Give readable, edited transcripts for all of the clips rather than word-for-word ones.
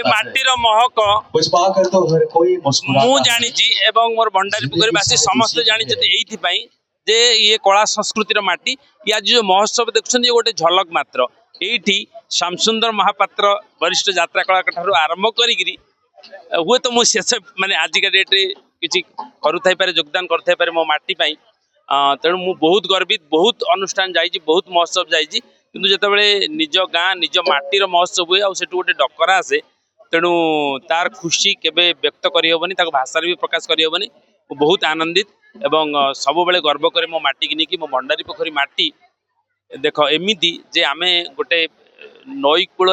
माटीर महक मु जानी एवं मोर भंडारी पोखरीवासी समस्त जानी ये जे ये कला संस्कृतिर माटी या जो महोत्सव देखुं गोटे झलक मात्र ये श्यामसुंदर महापात्र वरिष्ठ यात्रा कलाकार आरंभ करी हुए तो मुझे शेष माने आजिका डेट्रे किसी करुथाइपारे योगदान करथाइपारे मो माटी तेणु मु बहुत गर्वित बहुत अनुष्ठान जाइए बहुत महोत्सव जाइए किंतु जितेबाला निज गाँ निज माटीर महोत्सव हुए आउ सेठू गोटे डकरा आसे तेणु तार खुशी केबे व्यक्त करहबनी भाषा भी प्रकाश करहबनी बहुत आनंदित एवं सब बेले गर्व करे मो माटी की नहीं मो भंडारी पोखरी माटी देख एमती जे आमे गोटे नई कूल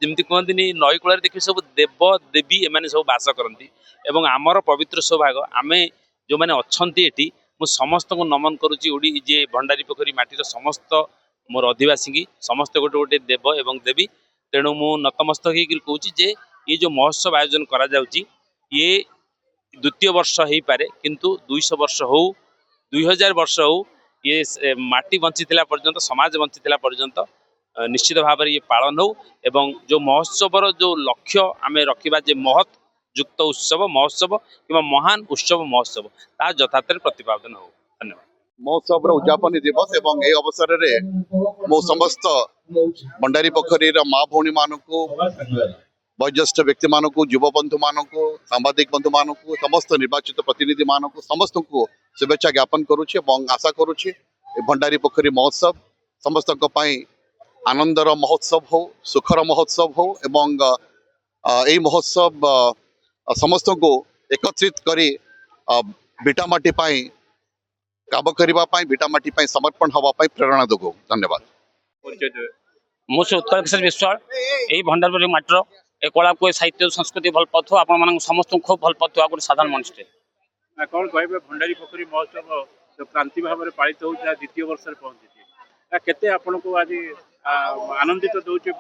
जमी कहती नई कूल देखिए सब देव देवी एम सब बास करती एवं आमर पवित्र सौभाग्य आमे जो मैंने अच्छा ये मु समस्त को नमन करुच्ची जे भंडारी पोखरी माटीर समस्त मोर आदिवासी की समस्त गोटे गोटे देव एवं देवी तेणु मु नतमस्तक हो कहूँ जे ये जो महोत्सव आयोजन करा जाउची ये द्वितीय वर्ष हो पारे किंतु 200 वर्ष हो 2000 वर्ष हो ये माटी बंची पर्यंत समाज बंची पर्यंत निश्चित भाव ये पालन हो एवं जो महोत्सवर जो लक्ष्य आम रखा जे महत् युक्त उत्सव महोत्सव कि महान उत्सव महोत्सव ता यथार्थ प्रतिपादन हो। धन्यवाद। महोत्सव उद्यापन दिवस एवं ए अवसर में मो समस्त भंडारी पोखरी माँ भौणी मानू वयोज्येष्ठ व्यक्ति मानक युव बंधु मानक सांबादिक बंधु मानक समस्त निर्वाचित प्रतिनिधि मानक समस्त को शुभेच्छा ज्ञापन करुच्चे आशा करुच्चे भंडारी पोखरी महोत्सव समस्त आनंदर महोत्सव हो सुखर महोत्सव हो एवं यही महोत्सव समस्त को एकत्रित करी भिटामाटी काम करने भिटामाटी समर्पण हाँपाई प्रेरणा दो। धन्यवाद। मुझे उत्कल किशोर विश्वाल यही भंडारपुर माटर ए कला को साहित्य संस्कृति भल पाथु आपण समस्त खूब भल पाथु गोटे साधारण मनुष्य कौन कहे भंडारी पोखरी महोत्सव जो क्रांति भाव में पालित हो द्वितीय वर्ष पहुंची केते आपन को आज आनंदित दौचे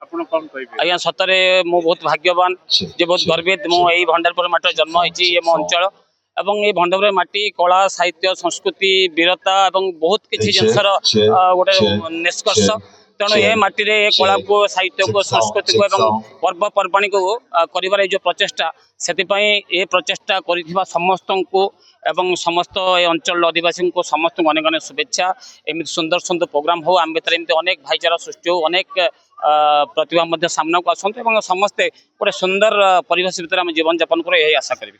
आपण कौन कहे आज्ञा सतरे मु बहुत भाग्यवान जे बहुत गर्वित मु यही भंडारपुर माटर जन्म होती ये मो अंचल एवं ये भंडारपुर माटी कला साहित्य संस्कृति वीरता एवं बहुत किसी जिनसर गोटे निष्कर्ष तेणु ये माटी कला को साहित्य को संस्कृति को पर्वपर्वाणी को कर जो प्रचेषा से प्रचेषा कर समस्त को एवं समस्त अंचल आदिवासी को समस्त को अनेक अनेक शुभेच्छा एमती सुंदर सुंदर प्रोग्राम हो आम भर एमती अनेक भाईचारा सृष्टि हो अनेक प्रतिभा सामना को आसते समस्ते गोटे सुंदर परिवेश भितर जीवन यापन कर यही आशा करी।